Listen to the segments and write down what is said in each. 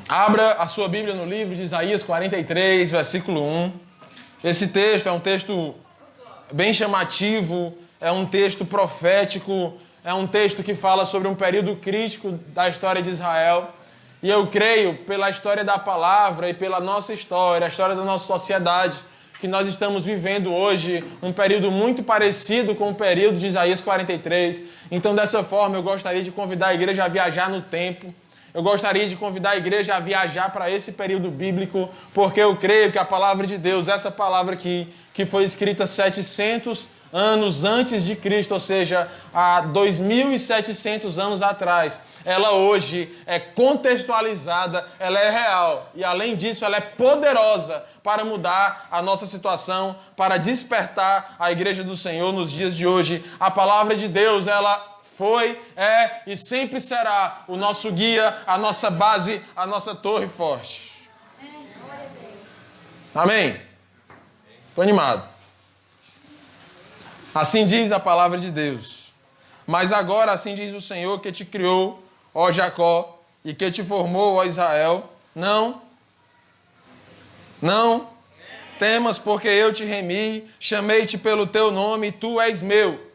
Abra a sua Bíblia no livro de Isaías 43, versículo 1. Esse texto é um texto bem chamativo, é um texto profético, é um texto que fala sobre um período crítico da história de Israel. E eu creio, pela história da palavra e pela nossa história, a história da nossa sociedade, que nós estamos vivendo hoje um período muito parecido com o período de Isaías 43. Então, dessa forma, eu gostaria de convidar a igreja a viajar no tempo. Eu gostaria de convidar a igreja a viajar para esse período bíblico, porque eu creio que a palavra de Deus, essa palavra aqui, que foi escrita 700 anos antes de Cristo, ou seja, há 2.700 anos atrás, ela hoje é contextualizada, ela é real e, além disso, ela é poderosa para mudar a nossa situação, para despertar a igreja do Senhor nos dias de hoje. A palavra de Deus, ela foi, é e sempre será o nosso guia, a nossa base, a nossa torre forte. Amém? Estou animado. Assim diz a palavra de Deus. Mas agora assim diz o Senhor que te criou, ó Jacó, e que te formou, ó Israel. Não temas, porque eu te remi, chamei-te pelo teu nome, e tu és meu.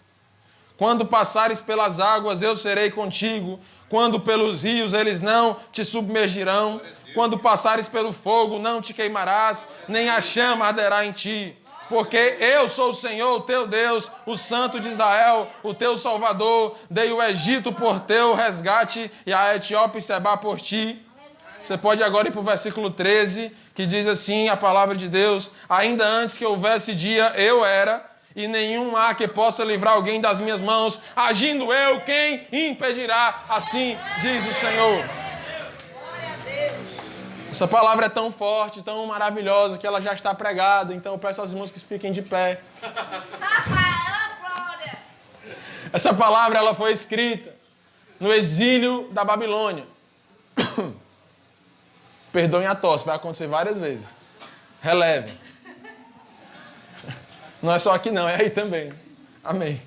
Quando passares pelas águas, eu serei contigo. Quando pelos rios, eles não te submergirão. Quando passares pelo fogo, não te queimarás, nem a chama arderá em ti. Porque eu sou o Senhor, o teu Deus, o Santo de Israel, o teu Salvador. Dei o Egito por teu resgate e a Etiópia e Sebá por ti. Você pode agora ir para o versículo 13, que diz assim, a palavra de Deus: ainda antes que houvesse dia, eu era, e nenhum há que possa livrar alguém das minhas mãos. Agindo eu, quem impedirá? Assim diz o Senhor. Essa palavra é tão forte, tão maravilhosa, que ela já está pregada. Então eu peço aos irmãos que fiquem de pé. Essa palavra ela foi escrita no exílio da Babilônia. Perdoem a tosse, vai acontecer várias vezes. Relevem. Não é só aqui não, é aí também. Amém.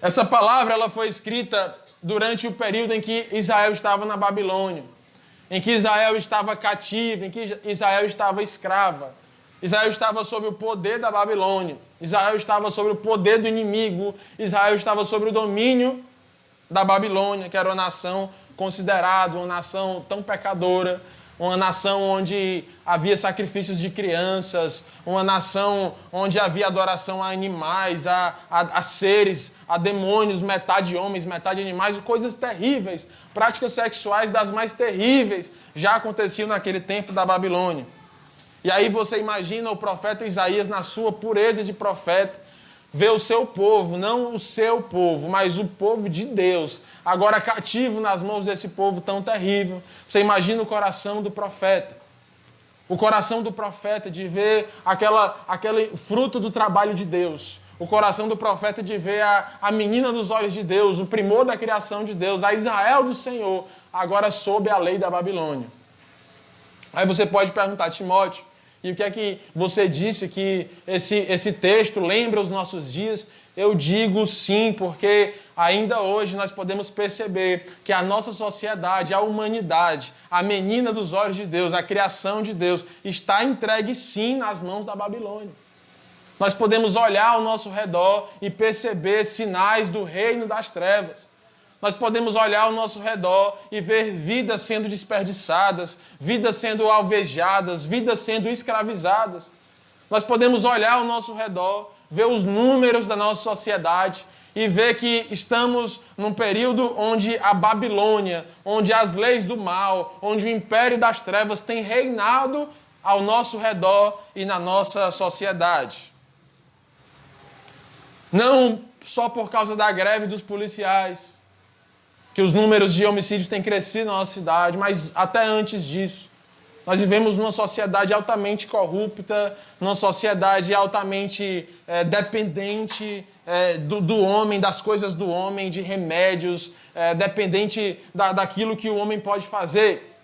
Essa palavra ela foi escrita durante o período em que Israel estava na Babilônia, em que Israel estava cativo, em que Israel estava escrava. Israel estava sob o poder da Babilônia. Israel estava sob o poder do inimigo. Israel estava sob o domínio da Babilônia, que era uma nação considerada uma nação tão pecadora, uma nação onde havia sacrifícios de crianças, uma nação onde havia adoração a animais, a seres, a demônios, metade homens, metade animais, coisas terríveis, práticas sexuais das mais terríveis já aconteciam naquele tempo da Babilônia. E aí você imagina o profeta Isaías na sua pureza de profeta, ver o seu povo, não o seu povo, mas o povo de Deus, agora cativo nas mãos desse povo tão terrível. Você imagina o coração do profeta. O coração do profeta de ver aquele fruto do trabalho de Deus. O coração do profeta de ver a menina dos olhos de Deus, o primor da criação de Deus, a Israel do Senhor, agora sob a lei da Babilônia. Aí você pode perguntar, Timóteo, e o que é que você disse que esse texto lembra os nossos dias? Eu digo sim, porque ainda hoje nós podemos perceber que a nossa sociedade, a humanidade, a menina dos olhos de Deus, a criação de Deus, está entregue sim nas mãos da Babilônia. Nós podemos olhar ao nosso redor e perceber sinais do reino das trevas. Nós podemos olhar ao nosso redor e ver vidas sendo desperdiçadas, vidas sendo alvejadas, vidas sendo escravizadas. Nós podemos olhar ao nosso redor, ver os números da nossa sociedade e ver que estamos num período onde a Babilônia, onde as leis do mal, onde o império das trevas tem reinado ao nosso redor e na nossa sociedade. Não só por causa da greve dos policiais, que os números de homicídios têm crescido na nossa cidade, mas até antes disso. Nós vivemos numa sociedade altamente corrupta, numa sociedade altamente dependente do homem, das coisas do homem, de remédios, dependente daquilo que o homem pode fazer.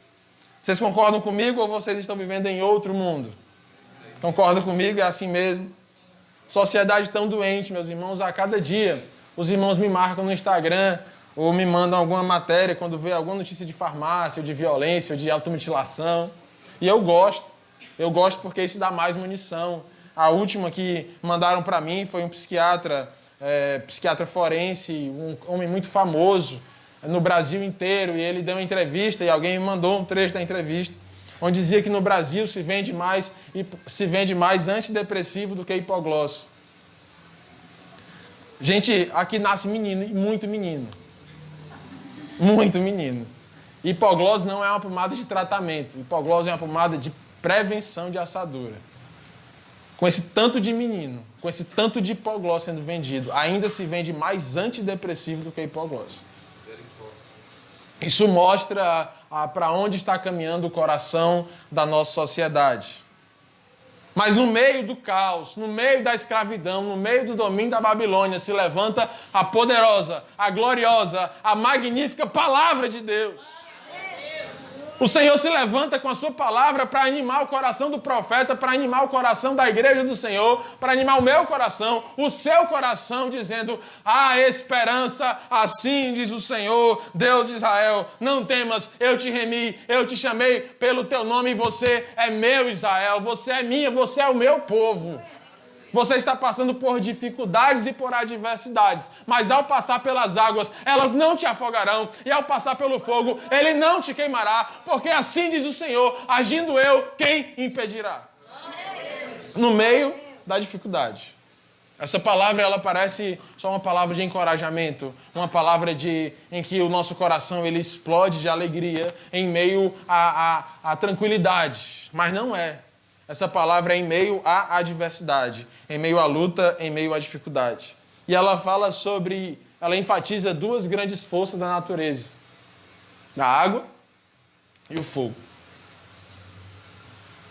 Vocês concordam comigo ou vocês estão vivendo em outro mundo? Concordam comigo? É assim mesmo. Sociedade tão doente, meus irmãos, a cada dia. Os irmãos me marcam no Instagram. ou me mandam alguma matéria quando vê alguma notícia de farmácia, ou de violência, ou de automutilação. E eu gosto. Eu gosto porque isso dá mais munição. A última que mandaram para mim foi um psiquiatra forense, um homem muito famoso no Brasil inteiro, e ele deu uma entrevista e alguém me mandou um trecho da entrevista, onde dizia que no Brasil se vende mais antidepressivo do que hipoglós. Gente, aqui nasce menino, e muito menino. Muito menino. Hipoglós não é uma pomada de tratamento. Hipoglós é uma pomada de prevenção de assadura. Com esse tanto de menino, com esse tanto de hipoglós sendo vendido, ainda se vende mais antidepressivo do que hipoglós. Isso mostra para onde está caminhando o coração da nossa sociedade. Mas no meio do caos, no meio da escravidão, no meio do domínio da Babilônia, se levanta a poderosa, a gloriosa, a magnífica palavra de Deus. O Senhor se levanta com a sua palavra para animar o coração do profeta, para animar o coração da igreja do Senhor, para animar o meu coração, o seu coração, dizendo: há esperança, assim diz o Senhor, Deus de Israel, não temas, eu te remi, eu te chamei pelo teu nome e você é meu, Israel, você é minha, você é o meu povo. Você está passando por dificuldades e por adversidades, mas ao passar pelas águas, elas não te afogarão, e ao passar pelo fogo, ele não te queimará, porque assim diz o Senhor, agindo eu, quem impedirá? No meio da dificuldade. Essa palavra, ela parece só uma palavra de encorajamento, uma palavra em que o nosso coração ele explode de alegria em meio à tranquilidade, mas não é. Essa palavra é em meio à adversidade, em meio à luta, em meio à dificuldade. E ela fala ela enfatiza duas grandes forças da natureza: a água e o fogo.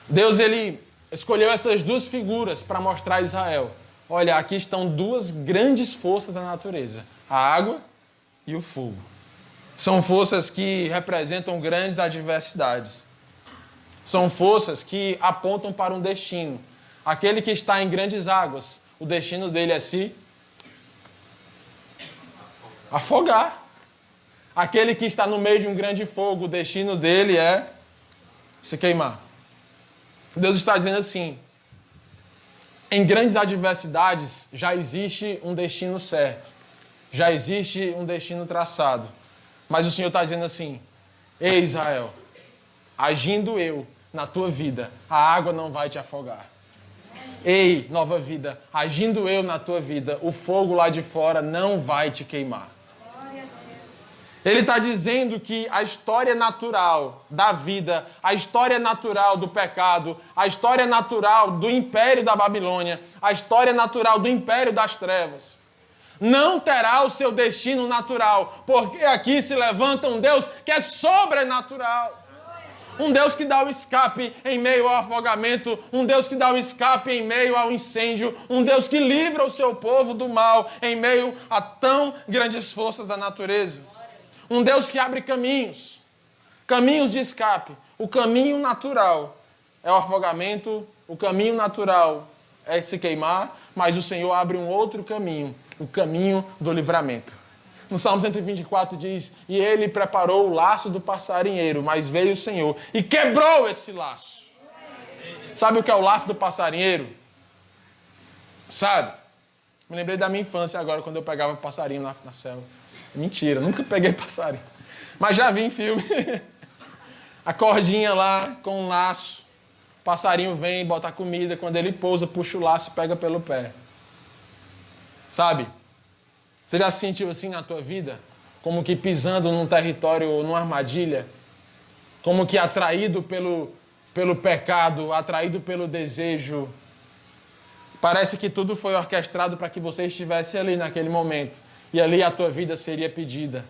Deus, ele escolheu essas duas figuras para mostrar a Israel: olha, aqui estão duas grandes forças da natureza, a água e o fogo. São forças que representam grandes adversidades. São forças que apontam para um destino. Aquele que está em grandes águas, o destino dele é se afogar. Aquele que está no meio de um grande fogo, o destino dele é se queimar. Deus está dizendo assim: em grandes adversidades já existe um destino certo. Já existe um destino traçado. Mas o Senhor está dizendo assim: ei, Israel, agindo eu na tua vida, a água não vai te afogar. Ei, nova vida, agindo eu na tua vida, o fogo lá de fora não vai te queimar. Ele está dizendo que a história natural da vida, a história natural do pecado, a história natural do império da Babilônia, a história natural do império das trevas, não terá o seu destino natural, porque aqui se levanta um Deus que é sobrenatural. Um Deus que dá o escape em meio ao afogamento, um Deus que dá o escape em meio ao incêndio, um Deus que livra o seu povo do mal em meio a tão grandes forças da natureza. Um Deus que abre caminhos de escape. O caminho natural é o afogamento, o caminho natural é se queimar, mas o Senhor abre um outro caminho, o caminho do livramento. No Salmo 124 diz: e ele preparou o laço do passarinheiro, mas veio o Senhor e quebrou esse laço. Sabe o que é o laço do passarinheiro? Sabe? Me lembrei da minha infância agora, quando eu pegava passarinho na selva. Mentira, nunca peguei passarinho. Mas já vi em filme. A cordinha lá com um laço. O passarinho vem, bota a comida, quando ele pousa, puxa o laço e pega pelo pé. Sabe? Você já se sentiu assim na tua vida? Como que pisando num território, numa armadilha? Como que atraído pelo pecado, atraído pelo desejo? Parece que tudo foi orquestrado para que você estivesse ali naquele momento. E ali a tua vida seria pedida.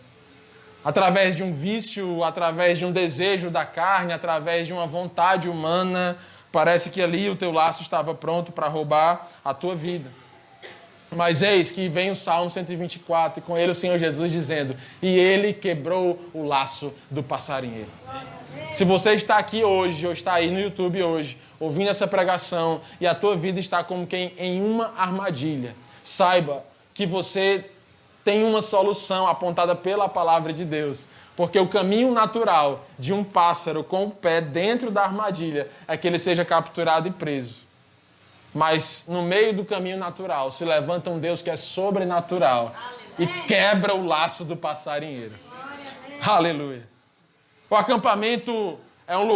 Através de um vício, através de um desejo da carne, através de uma vontade humana, parece que ali o teu laço estava pronto para roubar a tua vida. Mas eis que vem o Salmo 124 e com ele o Senhor Jesus dizendo: e ele quebrou o laço do passarinheiro. Se você está aqui hoje, ou está aí no YouTube hoje, ouvindo essa pregação, e a tua vida está como quem em uma armadilha, saiba que você tem uma solução apontada pela palavra de Deus. Porque o caminho natural de um pássaro com o pé dentro da armadilha é que ele seja capturado e preso. Mas no meio do caminho natural se levanta um Deus que é sobrenatural e quebra o laço do passarinheiro. Aleluia. O acampamento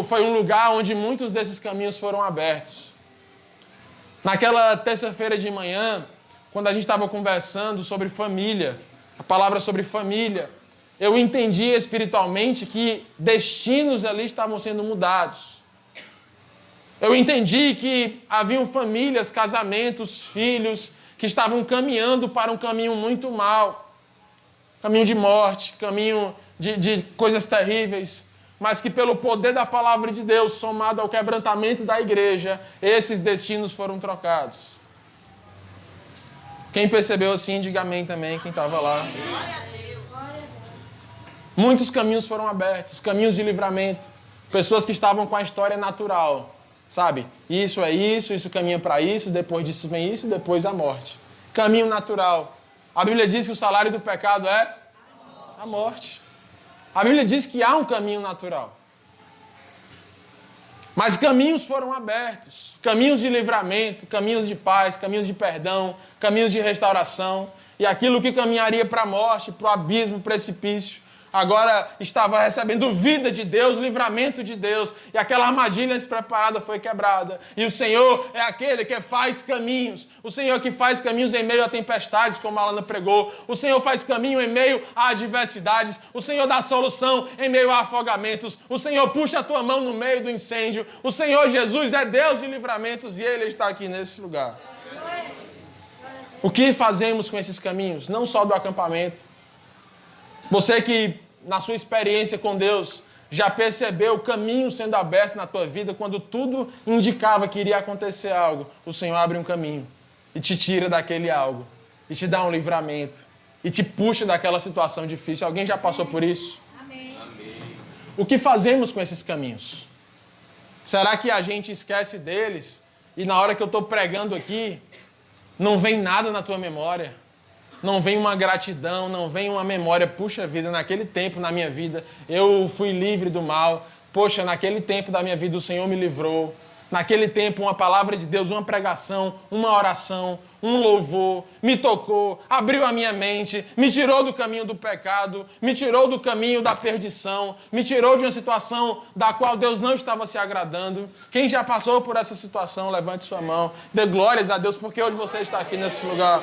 foi um lugar onde muitos desses caminhos foram abertos. Naquela terça-feira de manhã, quando a gente estava conversando sobre família, a palavra sobre família, eu entendi espiritualmente que destinos ali estavam sendo mudados. Eu entendi que haviam famílias, casamentos, filhos que estavam caminhando para um caminho muito mau. Caminho de morte, caminho de coisas terríveis. Mas que pelo poder da palavra de Deus, somado ao quebrantamento da igreja, esses destinos foram trocados. Quem percebeu assim, diga amém também, quem estava lá. Muitos caminhos foram abertos, caminhos de livramento. Pessoas que estavam com a história natural, sabe? Isso é isso caminha para isso, depois disso vem isso, depois a morte. Caminho natural. A Bíblia diz que o salário do pecado é a morte. A Bíblia diz que há um caminho natural. Mas caminhos foram abertos. Caminhos de livramento, caminhos de paz, caminhos de perdão, caminhos de restauração. E aquilo que caminharia para a morte, para o abismo, precipício, agora estava recebendo vida de Deus, livramento de Deus. E aquela armadilha despreparada foi quebrada. E o Senhor é aquele que faz caminhos. O Senhor que faz caminhos em meio a tempestades, como a Alana pregou. O Senhor faz caminho em meio a adversidades. O Senhor dá solução em meio a afogamentos. O Senhor puxa a tua mão no meio do incêndio. O Senhor Jesus é Deus de livramentos e Ele está aqui nesse lugar. O que fazemos com esses caminhos? Não só do acampamento. Você que, na sua experiência com Deus, já percebeu o caminho sendo aberto na tua vida, quando tudo indicava que iria acontecer algo, o Senhor abre um caminho e te tira daquele algo, e te dá um livramento, e te puxa daquela situação difícil. Alguém já passou por isso? Amém. O que fazemos com esses caminhos? Será que a gente esquece deles e na hora que eu estou pregando aqui, não vem nada na tua memória? Não vem uma gratidão, não vem uma memória. Puxa vida, naquele tempo na minha vida eu fui livre do mal. Poxa, naquele tempo da minha vida o Senhor me livrou. Naquele tempo uma palavra de Deus, uma pregação, uma oração, um louvor, me tocou, abriu a minha mente, me tirou do caminho do pecado, me tirou do caminho da perdição, me tirou de uma situação da qual Deus não estava se agradando. Quem já passou por essa situação, levante sua mão. Dê glórias a Deus, porque hoje você está aqui nesse lugar.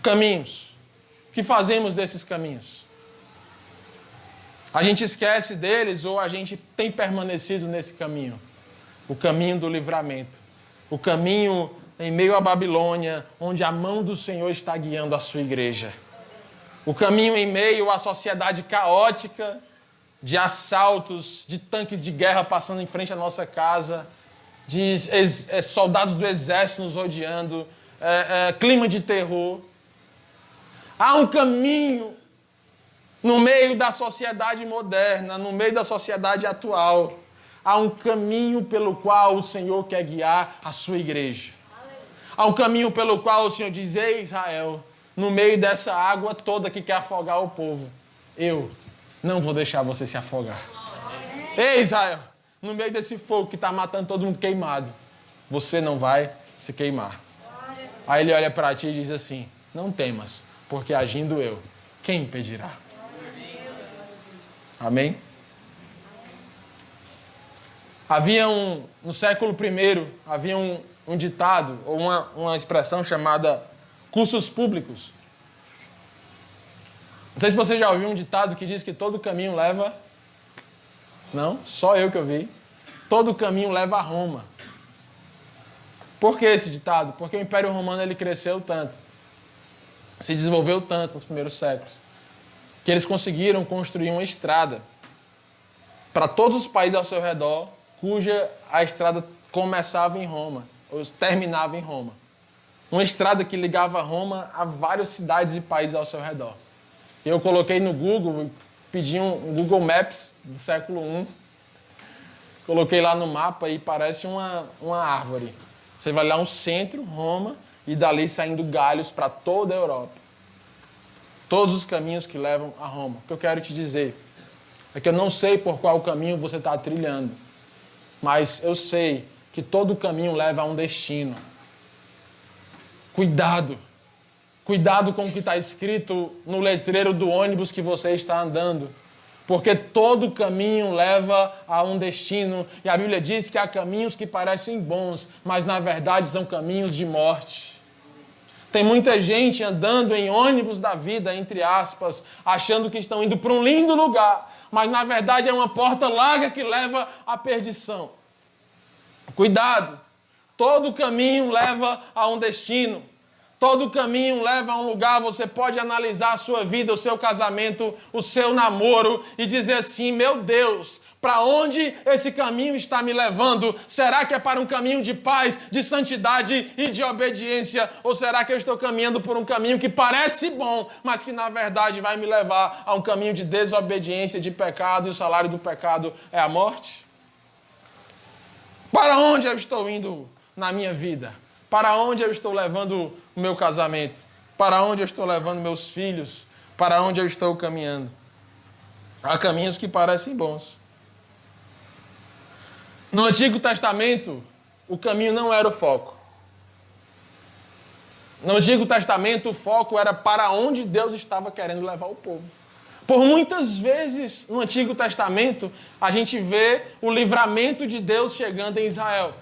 Caminhos. O que fazemos desses caminhos? A gente esquece deles ou a gente tem permanecido nesse caminho? O caminho do livramento. O caminho em meio à Babilônia, onde a mão do Senhor está guiando a sua igreja. O caminho em meio à sociedade caótica, de assaltos, de tanques de guerra passando em frente à nossa casa, de soldados do exército nos rodeando, clima de terror. Há um caminho no meio da sociedade moderna, no meio da sociedade atual. Há um caminho pelo qual o Senhor quer guiar a sua igreja. Há um caminho pelo qual o Senhor diz: ei, Israel, no meio dessa água toda que quer afogar o povo, eu não vou deixar você se afogar. Ei, Israel, no meio desse fogo que está matando todo mundo queimado, você não vai se queimar. Aí ele olha para ti e diz assim: não temas, porque agindo eu, quem impedirá? Amém? No século I, havia um ditado, ou uma expressão chamada cursos públicos. Não sei se você já ouviu um ditado que diz que todo caminho leva... Não, só eu que ouvi. Todo caminho leva a Roma. Por que esse ditado? Porque o Império Romano ele cresceu tanto, se desenvolveu tanto nos primeiros séculos, que eles conseguiram construir uma estrada para todos os países ao seu redor, cuja a estrada começava em Roma, ou terminava em Roma. Uma estrada que ligava Roma a várias cidades e países ao seu redor. Eu coloquei no Google, pedi um Google Maps do século I, coloquei lá no mapa e parece uma árvore. Você vai lá um centro, Roma, e dali saindo galhos para toda a Europa. Todos os caminhos que levam a Roma. O que eu quero te dizer é que eu não sei por qual caminho você está trilhando, mas eu sei que todo caminho leva a um destino. Cuidado. Cuidado com o que está escrito no letreiro do ônibus que você está andando. Porque todo caminho leva a um destino. E a Bíblia diz que há caminhos que parecem bons, mas na verdade são caminhos de morte. Tem muita gente andando em ônibus da vida, entre aspas, achando que estão indo para um lindo lugar, mas na verdade é uma porta larga que leva à perdição. Cuidado! Todo caminho leva a um destino. Todo caminho leva a um lugar. Você pode analisar a sua vida, o seu casamento, o seu namoro e dizer assim: meu Deus, para onde esse caminho está me levando? Será que é para um caminho de paz, de santidade e de obediência? Ou será que eu estou caminhando por um caminho que parece bom, mas que na verdade vai me levar a um caminho de desobediência, de pecado, e o salário do pecado é a morte? Para onde eu estou indo na minha vida? Para onde eu estou levando o meu casamento? Para onde eu estou levando meus filhos? Para onde eu estou caminhando? Há caminhos que parecem bons. No Antigo Testamento, o caminho não era o foco. No Antigo Testamento, o foco era para onde Deus estava querendo levar o povo. Por muitas vezes, no Antigo Testamento, a gente vê o livramento de Deus chegando em Israel.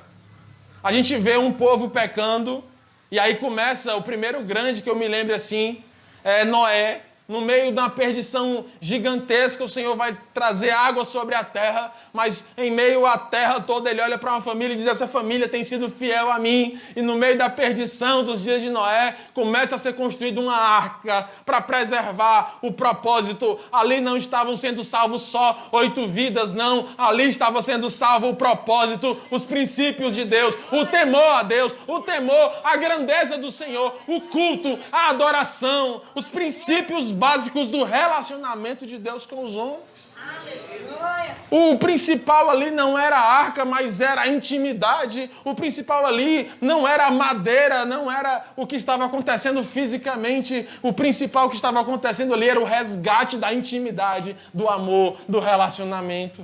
A gente vê um povo pecando, e aí começa o primeiro grande que eu me lembro assim, é Noé. No meio de uma perdição gigantesca, o Senhor vai trazer água sobre a terra, mas em meio à terra toda ele olha para uma família e diz: essa família tem sido fiel a mim. E no meio da perdição dos dias de Noé, começa a ser construída uma arca para preservar o propósito. Ali não estavam sendo salvos só 8 vidas, não. Ali estava sendo salvo o propósito, os princípios de Deus, o temor a Deus, o temor à grandeza do Senhor, o culto, a adoração, os princípios básicos do relacionamento de Deus com os homens. Aleluia. O principal ali não era a arca, mas era a intimidade. O principal ali não era a madeira, não era o que estava acontecendo fisicamente. O principal que estava acontecendo ali era o resgate da intimidade, do amor, do relacionamento.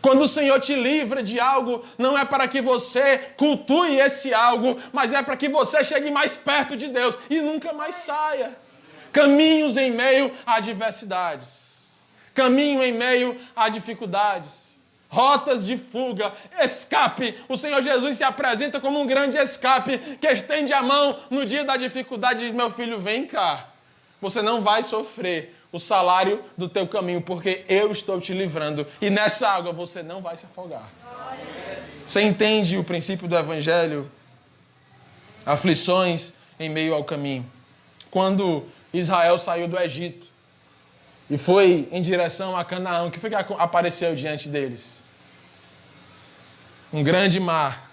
Quando o Senhor te livra de algo, não é para que você cultue esse algo, mas é para que você chegue mais perto de Deus e nunca mais saia. Caminhos em meio a adversidades. Caminho em meio a dificuldades. Rotas de fuga, escape. O Senhor Jesus se apresenta como um grande escape que estende a mão no dia da dificuldade e diz: meu filho, vem cá. Você não vai sofrer o salário do teu caminho, porque eu estou te livrando. E nessa água você não vai se afogar. Você entende o princípio do Evangelho? Aflições em meio ao caminho. Quando Israel saiu do Egito e foi em direção a Canaã, o que foi que apareceu diante deles? Um grande mar,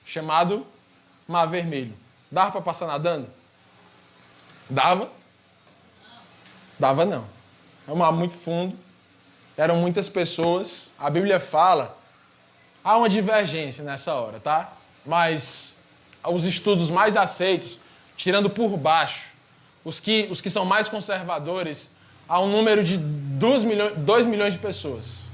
chamado Mar Vermelho. Dava para passar nadando? Dava? Dava não. É um mar muito fundo. Eram muitas pessoas. A Bíblia fala, há uma divergência nessa hora, tá? Mas os estudos mais aceitos, tirando por baixo, os que são mais conservadores, há um número de 2 milhões de pessoas.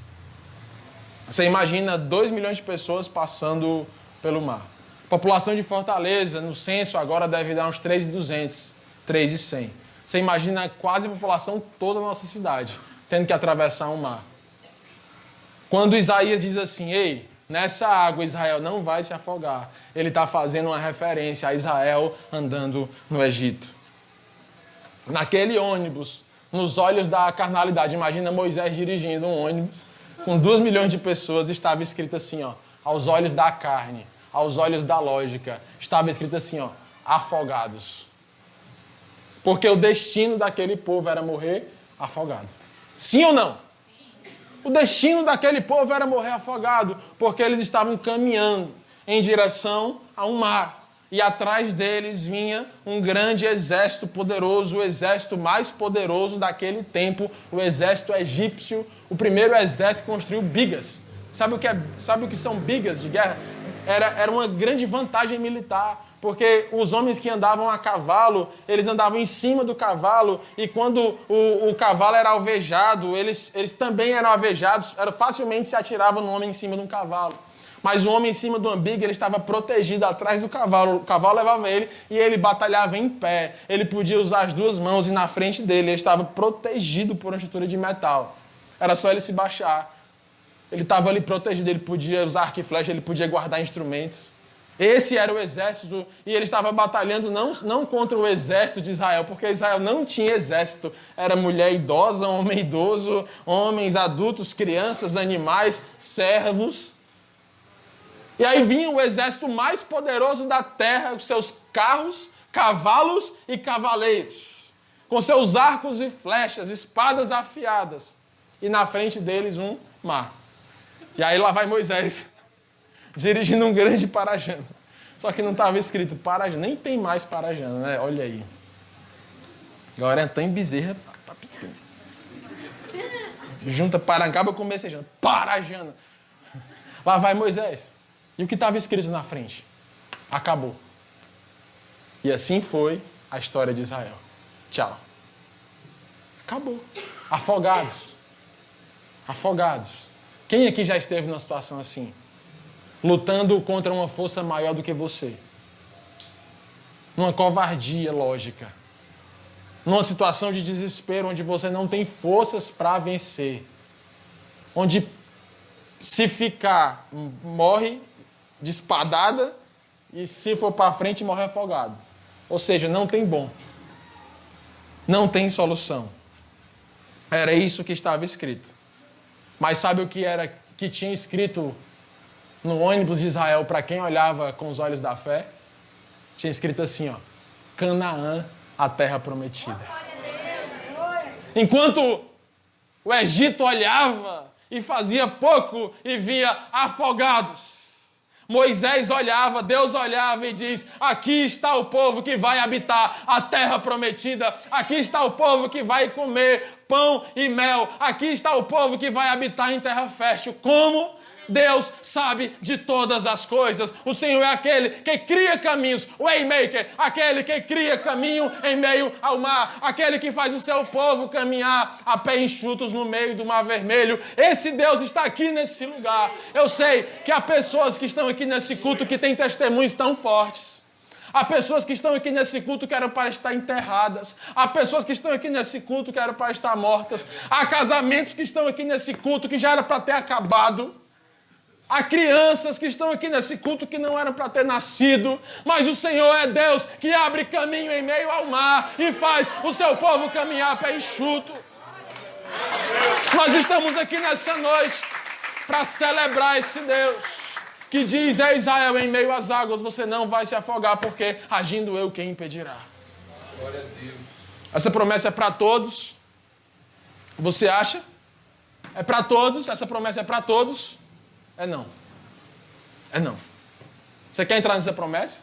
Você imagina 2 milhões de pessoas passando pelo mar. A população de Fortaleza, no censo, agora deve dar uns 3.200, 3.100. Você imagina quase a população toda da nossa cidade tendo que atravessar um mar. Quando Isaías diz assim: ei, nessa água Israel não vai se afogar, ele está fazendo uma referência a Israel andando no Egito. Naquele ônibus, nos olhos da carnalidade, imagina Moisés dirigindo um ônibus com 2 milhões de pessoas, estava escrito assim, ó, aos olhos da carne, aos olhos da lógica, estava escrito assim, ó, afogados. Porque o destino daquele povo era morrer afogado. Sim ou não? Sim. O destino daquele povo era morrer afogado, porque eles estavam caminhando em direção a um mar. E atrás deles vinha um grande exército poderoso, o exército mais poderoso daquele tempo, o exército egípcio. O primeiro exército construiu bigas. Sabe o que são bigas de guerra? Era uma grande vantagem militar, porque os homens que andavam a cavalo, eles andavam em cima do cavalo, e quando o cavalo era alvejado, eles também eram alvejados, facilmente se atiravam no homem em cima de um cavalo. Mas o homem em cima do umbigo, ele estava protegido atrás do cavalo. O cavalo levava ele e ele batalhava em pé. Ele podia usar as duas mãos e na frente dele ele estava protegido por uma estrutura de metal. Era só ele se baixar. Ele estava ali protegido, ele podia usar arco e flecha, ele podia guardar instrumentos. Esse era o exército e ele estava batalhando não contra o exército de Israel, porque Israel não tinha exército. Era mulher idosa, homem idoso, homens adultos, crianças, animais, servos. E aí vinha o exército mais poderoso da terra, com seus carros, cavalos e cavaleiros, com seus arcos e flechas, espadas afiadas. E na frente deles um mar. E aí lá vai Moisés, dirigindo um grande parajano. Só que não estava escrito parajano, nem tem mais parajano, né? Olha aí. Agora é Antônio Bezerra, tá picando. Junta Parangaba com Messejana, parajano. Lá vai Moisés. E o que estava escrito na frente? Acabou. E assim foi a história de Israel. Tchau. Acabou. Afogados. Afogados. Quem aqui já esteve numa situação assim? Lutando contra uma força maior do que você. Numa covardia lógica. Numa situação de desespero onde você não tem forças para vencer. Onde se ficar, morre de espadada e se for para frente, morre afogado. Ou seja, não tem bom. Não tem solução. Era isso que estava escrito. Mas sabe o que era que tinha escrito no ônibus de Israel para quem olhava com os olhos da fé? Tinha escrito assim, ó: Canaã, a terra prometida. Enquanto o Egito olhava e fazia pouco e via afogados, Moisés olhava, Deus olhava e diz: aqui está o povo que vai habitar a terra prometida, aqui está o povo que vai comer pão e mel, aqui está o povo que vai habitar em terra fértil. Como? Deus sabe de todas as coisas. O Senhor é aquele que cria caminhos, o Waymaker, aquele que cria caminho em meio ao mar, aquele que faz o seu povo caminhar a pé enxutos no meio do mar vermelho. Esse Deus está aqui nesse lugar. Eu sei que há pessoas que estão aqui nesse culto que têm testemunhos tão fortes. Há pessoas que estão aqui nesse culto que eram para estar enterradas. Há pessoas que estão aqui nesse culto que eram para estar mortas. Há casamentos que estão aqui nesse culto que já era para ter acabado. Há crianças que estão aqui nesse culto que não eram para ter nascido, mas o Senhor é Deus que abre caminho em meio ao mar e faz o seu povo caminhar a pé enxuto. Nós estamos aqui nessa noite para celebrar esse Deus que diz a Israel: em meio às águas você não vai se afogar, porque agindo eu, quem impedirá? Glória a Deus. Essa promessa é para todos. Você acha? É para todos? Essa promessa é para todos? É não. É não. Você quer entrar nessa promessa?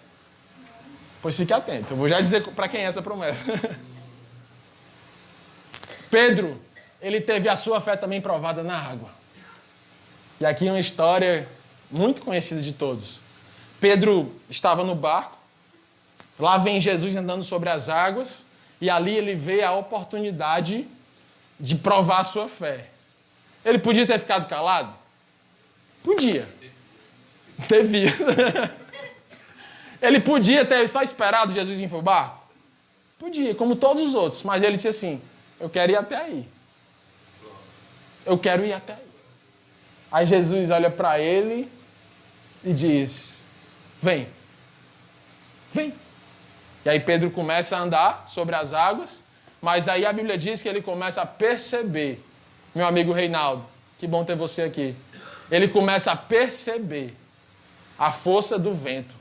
Pois fique atento. Eu vou já dizer para quem é essa promessa. Pedro, ele teve a sua fé também provada na água. E aqui uma história muito conhecida de todos. Pedro estava no barco. Lá vem Jesus andando sobre as águas. E ali ele vê a oportunidade de provar a sua fé. Ele podia ter ficado calado? Podia. Devia. Ele podia ter só esperado Jesus vir para o barco? Podia, como todos os outros. Mas ele disse assim: eu quero ir até aí. Eu quero ir até aí. Aí Jesus olha para ele e diz: vem. Vem. E aí Pedro começa a andar sobre as águas, mas aí a Bíblia diz que ele começa a perceber. Meu amigo Reinaldo, que bom ter você aqui. Ele começa a perceber a força do vento.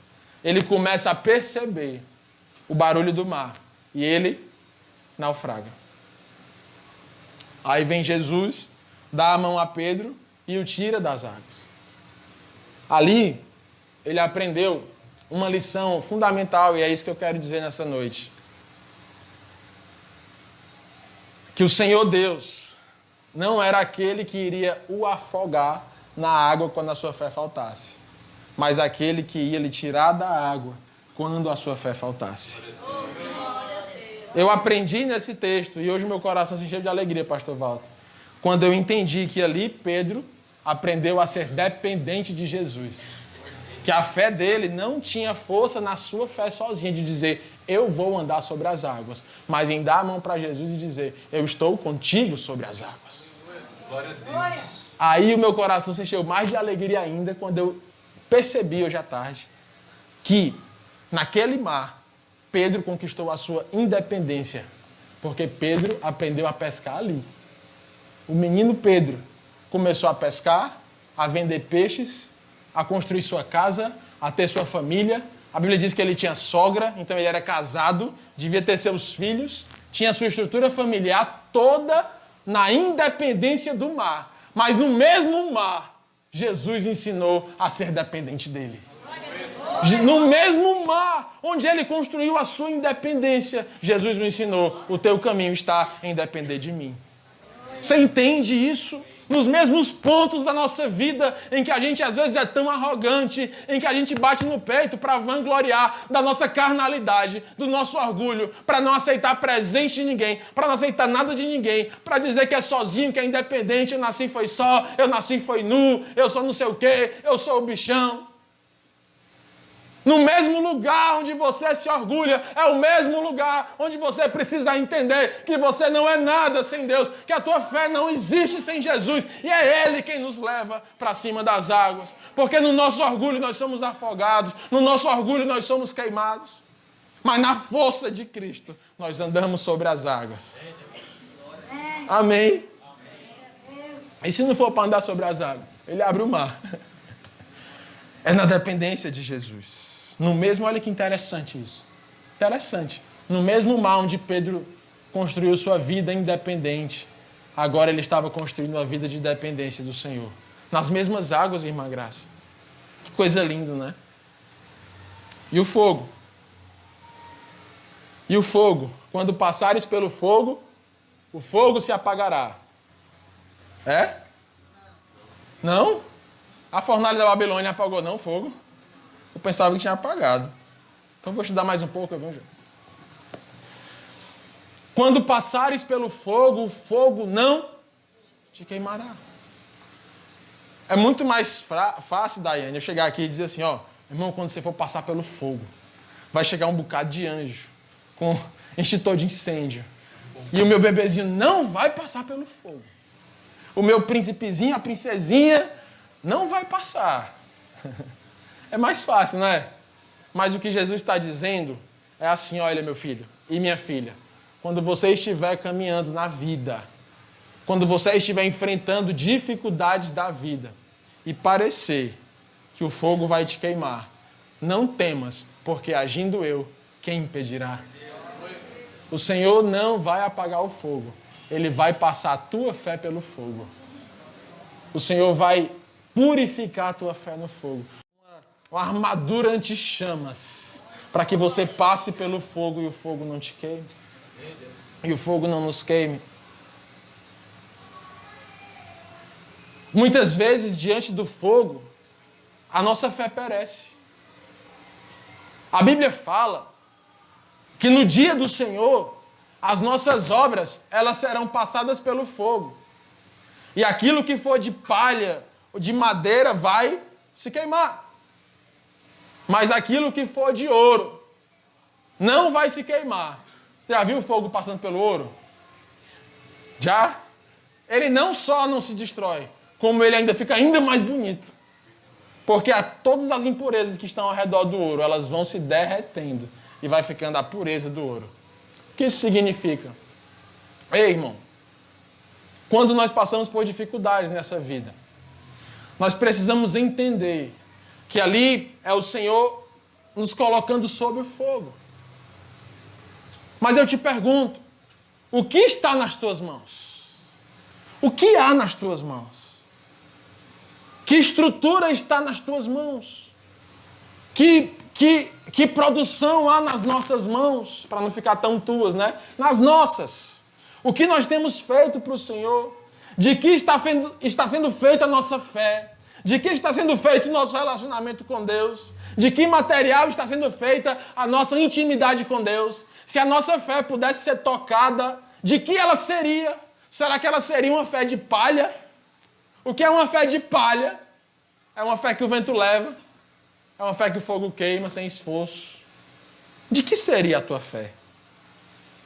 Ele começa a perceber o barulho do mar. E ele naufraga. Aí vem Jesus, dá a mão a Pedro e o tira das águas. Ali, ele aprendeu uma lição fundamental, e é isso que eu quero dizer nessa noite. Que o Senhor Deus não era aquele que iria o afogar na água quando a sua fé faltasse, mas aquele que ia lhe tirar da água quando a sua fé faltasse. Eu aprendi nesse texto e hoje meu coração se encheu de alegria, pastor Walter, quando eu entendi que ali Pedro aprendeu a ser dependente de Jesus. Que a fé dele não tinha força na sua fé sozinha de dizer, eu vou andar sobre as águas, mas em dar a mão para Jesus e dizer, eu estou contigo sobre as águas. Glória a Deus. Aí o meu coração se encheu mais de alegria ainda quando eu percebi hoje à tarde que naquele mar Pedro conquistou a sua independência, porque Pedro aprendeu a pescar ali. O menino Pedro começou a pescar, a vender peixes, a construir sua casa, a ter sua família. A Bíblia diz que ele tinha sogra, então ele era casado, devia ter seus filhos, tinha sua estrutura familiar toda na independência do mar. Mas no mesmo mar, Jesus ensinou a ser dependente dele. No mesmo mar, onde ele construiu a sua independência, Jesus nos ensinou, o teu caminho está em depender de mim. Você entende isso? Nos mesmos pontos da nossa vida, em que a gente às vezes é tão arrogante, em que a gente bate no peito para vangloriar da nossa carnalidade, do nosso orgulho, para não aceitar presente de ninguém, para não aceitar nada de ninguém, para dizer que é sozinho, que é independente, eu nasci foi só, eu nasci foi nu, eu sou não sei o quê, eu sou o bichão. No mesmo lugar onde você se orgulha, é o mesmo lugar onde você precisa entender que você não é nada sem Deus, que a tua fé não existe sem Jesus, e é Ele quem nos leva para cima das águas, porque no nosso orgulho nós somos afogados, no nosso orgulho nós somos queimados, mas na força de Cristo nós andamos sobre as águas. Amém? E se não for para andar sobre as águas, Ele abre o mar. É na dependência de Jesus. No mesmo, olha que interessante isso. Interessante. No mesmo mar onde Pedro construiu sua vida independente, agora ele estava construindo uma vida de dependência do Senhor. Nas mesmas águas, irmã Graça. Que coisa linda, né? E o fogo? E o fogo? Quando passares pelo fogo, o fogo se apagará. É? Não? A fornalha da Babilônia apagou não o fogo? Eu pensava que tinha apagado. Então vou estudar mais um pouco, Evangelho. Quando passares pelo fogo, o fogo não te queimará. É muito mais fácil, Daiane, eu chegar aqui e dizer assim, ó, irmão, quando você for passar pelo fogo, vai chegar um bocado de anjo com extintor de incêndio. E o meu bebezinho não vai passar pelo fogo. O meu príncipezinho, a princesinha, não vai passar. É mais fácil, não é? Mas o que Jesus está dizendo é assim, olha, meu filho e minha filha, quando você estiver caminhando na vida, quando você estiver enfrentando dificuldades da vida e parecer que o fogo vai te queimar, não temas, porque agindo eu, quem impedirá? O Senhor não vai apagar o fogo, Ele vai passar a tua fé pelo fogo. O Senhor vai purificar a tua fé no fogo. Uma armadura anti-chamas, para que você passe pelo fogo e o fogo não te queime. E o fogo não nos queime. Muitas vezes, diante do fogo, a nossa fé perece. A Bíblia fala que no dia do Senhor, as nossas obras, elas serão passadas pelo fogo. E aquilo que for de palha ou de madeira vai se queimar. Mas aquilo que for de ouro não vai se queimar. Você já viu o fogo passando pelo ouro? Já? Ele não só não se destrói, como ele ainda fica ainda mais bonito. Porque todas as impurezas que estão ao redor do ouro, elas vão se derretendo e vai ficando a pureza do ouro. O que isso significa? Ei, irmão, quando nós passamos por dificuldades nessa vida, nós precisamos entender que ali é o Senhor nos colocando sob o fogo. Mas eu te pergunto, o que está nas tuas mãos? O que há nas tuas mãos? Que estrutura está nas tuas mãos? Que produção há nas nossas mãos? Para não ficar tão tuas, né? Nas nossas. O que nós temos feito para o Senhor? De que está sendo feita a nossa fé? De que está sendo feito o nosso relacionamento com Deus? De que material está sendo feita a nossa intimidade com Deus? Se a nossa fé pudesse ser tocada, de que ela seria? Será que ela seria uma fé de palha? O que é uma fé de palha? É uma fé que o vento leva. É uma fé que o fogo queima sem esforço. De que seria a tua fé?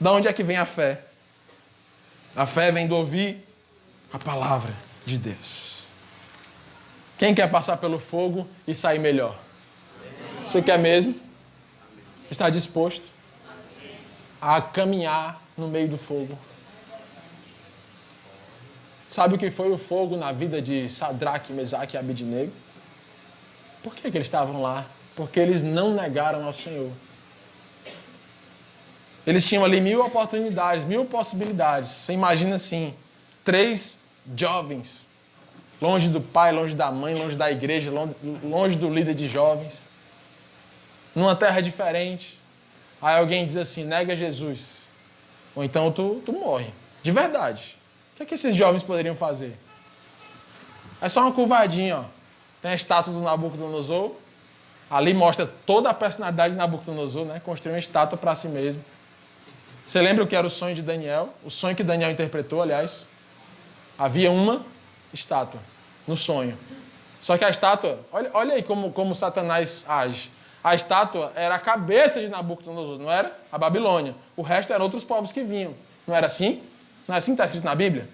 De onde é que vem a fé? A fé vem do ouvir a palavra de Deus. Quem quer passar pelo fogo e sair melhor? Você quer mesmo? Está disposto a caminhar no meio do fogo? Sabe o que foi o fogo na vida de Sadraque, Mesaque e Abednego? Por que eles estavam lá? Porque eles não negaram ao Senhor. Eles tinham ali 1000 oportunidades, 1000 possibilidades. Você imagina assim, 3 jovens, longe do pai, longe da mãe, longe da igreja, longe do líder de jovens, numa terra diferente. Aí alguém diz assim, nega Jesus, ou então tu morre, de verdade. O que esses jovens poderiam fazer? É só uma curvadinha, ó. Tem a estátua do Nabucodonosor, ali mostra toda a personalidade de Nabucodonosor, né? Construiu uma estátua para si mesmo. Você lembra o que era o sonho de Daniel? O sonho que Daniel interpretou, aliás. Havia uma estátua no sonho. Só que a estátua, olha aí como Satanás age. A estátua era a cabeça de Nabucodonosor, não era? A Babilônia. O resto eram outros povos que vinham. Não era assim? Não é assim que está escrito na Bíblia?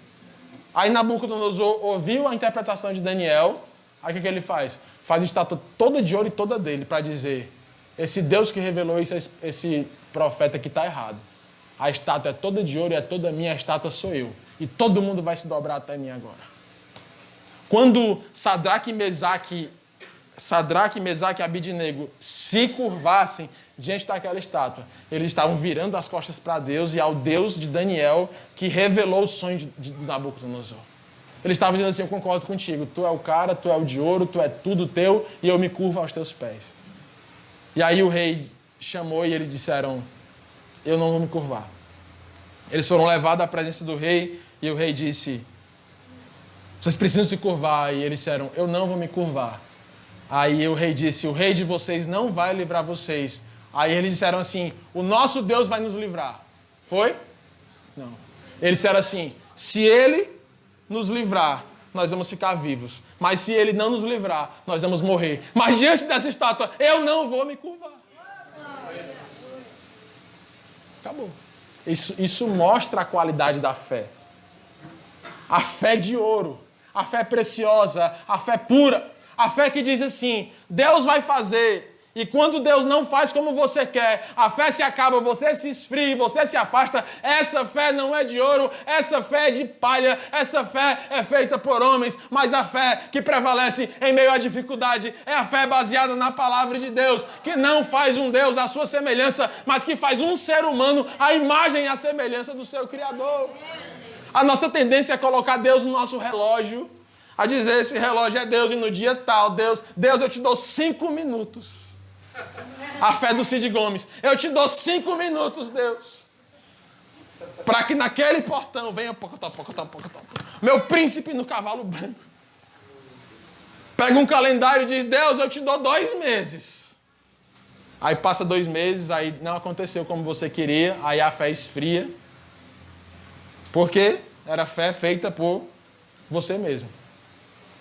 Aí Nabucodonosor ouviu a interpretação de Daniel. Aí o que ele faz? Faz a estátua toda de ouro e toda dele para dizer, esse Deus que revelou isso, esse profeta que está errado. A estátua é toda de ouro e é toda minha, a estátua sou eu. E todo mundo vai se dobrar até mim agora. Quando Sadraque, Mesaque e Abednego se curvassem diante daquela estátua, eles estavam virando as costas para Deus e ao Deus de Daniel que revelou o sonho de Nabucodonosor. Eles estavam dizendo assim, eu concordo contigo, tu é o cara, tu é o de ouro, tu é tudo teu e eu me curvo aos teus pés. E aí o rei chamou e eles disseram, eu não vou me curvar. Eles foram levados à presença do rei e o rei disse, vocês precisam se curvar. E eles disseram, eu não vou me curvar. Aí o rei disse, o rei de vocês não vai livrar vocês. Aí eles disseram assim, o nosso Deus vai nos livrar. Foi? Não. Eles disseram assim, se ele nos livrar, nós vamos ficar vivos. Mas se ele não nos livrar, nós vamos morrer. Mas diante dessa estátua, eu não vou me curvar. Acabou. Isso mostra a qualidade da fé. A fé de ouro, a fé preciosa, a fé pura, a fé que diz assim, Deus vai fazer, e quando Deus não faz como você quer, a fé se acaba, você se esfria, você se afasta, essa fé não é de ouro, essa fé é de palha, essa fé é feita por homens, mas a fé que prevalece em meio à dificuldade é a fé baseada na palavra de Deus, que não faz um Deus à sua semelhança, mas que faz um ser humano à imagem e à semelhança do seu Criador. A nossa tendência é colocar Deus no nosse relógio, a dizer, esse relógio é Deus e no dia tal, Deus, eu te dou 5 minutos. A fé do Cid Gomes, eu te dou 5 minutos, Deus, para que naquele portão venha meu príncipe no cavalo branco. Pega um calendário e diz, Deus, eu te dou 2 meses. Aí passa 2 meses, aí não aconteceu como você queria, aí a fé esfria. Porque era fé feita por você mesmo.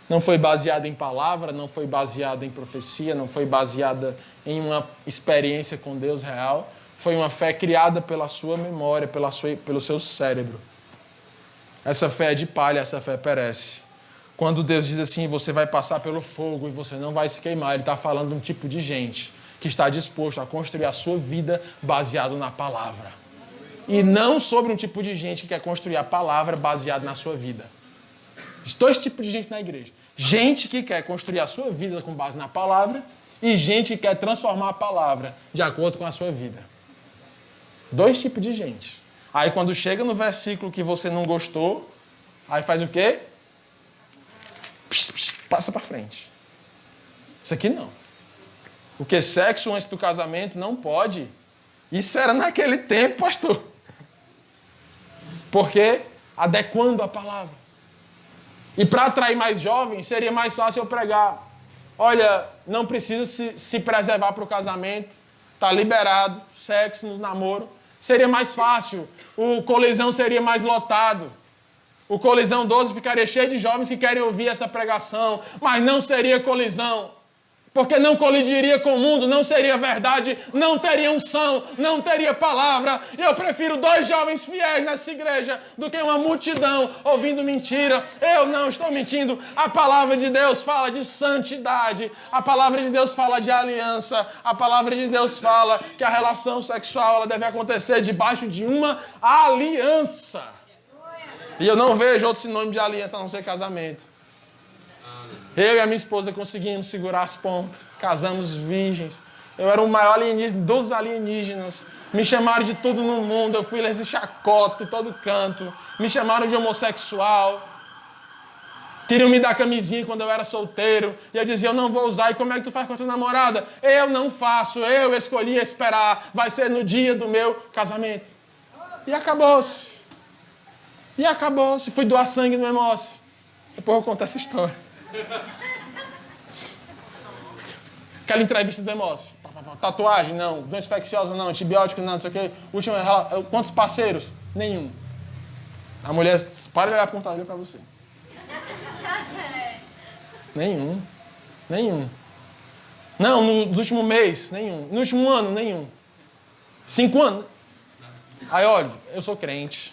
Não foi baseada em palavra, não foi baseada em profecia, não foi baseada em uma experiência com Deus real. Foi uma fé criada pela sua memória, pelo seu cérebro. Essa fé é de palha, essa fé perece. Quando Deus diz assim, você vai passar pelo fogo e você não vai se queimar, Ele está falando de um tipo de gente que está disposto a construir a sua vida baseado na palavra. E não sobre um tipo de gente que quer construir a palavra baseada na sua vida. Existem 2 tipos de gente na igreja. Gente que quer construir a sua vida com base na palavra e gente que quer transformar a palavra de acordo com a sua vida. 2 tipos de gente. Aí quando chega no versículo que você não gostou, aí faz o quê? Passa para frente. Isso aqui não. Porque sexo antes do casamento não pode. Isso era naquele tempo, pastor. Porque adequando a palavra. E para atrair mais jovens, seria mais fácil eu pregar. Olha, não precisa se preservar para o casamento. Está liberado, sexo no namoro. Seria mais fácil. O Colisão seria mais lotado. O Colisão 12 ficaria cheio de jovens que querem ouvir essa pregação. Mas não seria Colisão. Porque não colidiria com o mundo, não seria verdade, não teria unção, não teria palavra. E eu prefiro 2 jovens fiéis nessa igreja do que uma multidão ouvindo mentira. Eu não estou mentindo. A palavra de Deus fala de santidade. A palavra de Deus fala de aliança. A palavra de Deus fala que a relação sexual ela deve acontecer debaixo de uma aliança. E eu não vejo outro sinônimo de aliança a não ser casamento. Eu e a minha esposa conseguimos segurar as pontas. Casamos virgens. Eu era o maior alienígena dos alienígenas. Me chamaram de tudo no mundo. Eu fui nesse chacota em todo canto. Me chamaram de homossexual. Queriam me dar camisinha quando eu era solteiro. E eu dizia, eu não vou usar. E como é que tu faz com a tua namorada? Eu não faço. Eu escolhi esperar. Vai ser no dia do meu casamento. E acabou-se. E acabou-se. Fui doar sangue no Hemócio. Depois eu conto essa história. Aquela entrevista do Hemócio. Tatuagem? Não. Doença infecciosa? Não. Antibiótico? Não. Não sei o quê. Último, quantos parceiros? Nenhum. A mulher, para de olhar para o computador, olha para você. Nenhum. Nenhum. Não, no último mês, nenhum. No último ano, nenhum. 5 anos. Aí, olha, eu sou crente.